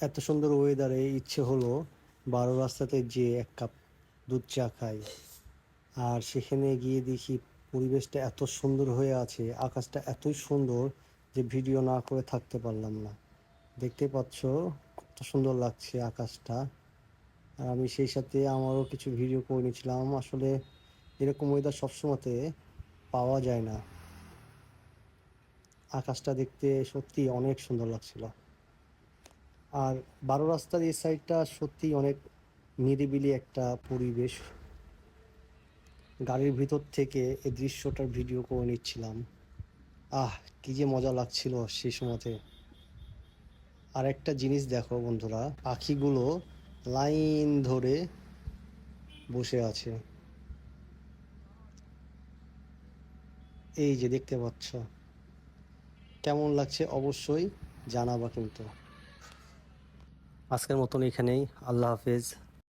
এত সুন্দর ওয়েদারে ইচ্ছে হলো 12 রাস্তাতে যে এক কাপ দুধ চা খাই। আর সেখানে গিয়ে দেখি পরিবেশটা এত সুন্দর হয়ে আছে, আকাশটা এতই সুন্দর যে ভিডিও না করে থাকতে পারলাম না। দেখতে পাচ্ছ কত সুন্দর লাগছে আকাশটা। আর আমি সেই সাথে আমারও কিছু ভিডিও করে নিয়েছিলাম। আসলে এরকম ওয়েদার সবসময়তে পাওয়া যায় না। আকাশটা দেখতে সত্যি অনেক সুন্দর লাগছিল। আর 12 রাস্তার এই সাইডটা সত্যি অনেক নিরিবিলি একটা পরিবেশ। গাড়ির ভিতর থেকে এই দৃশ্যটার ভিডিও করে নিচ্ছিলাম। কি যে মজা লাগছিল সেই সময়তে। আর একটা জিনিস দেখো বন্ধুরা, পাখিগুলো লাইন ধরে বসে আছে। এই যে দেখতে পাচ্ছ, কেমন লাগছে অবশ্যই জানাবা কিন্তু। আজকের মতন এখানেই, আল্লাহ হাফেজ।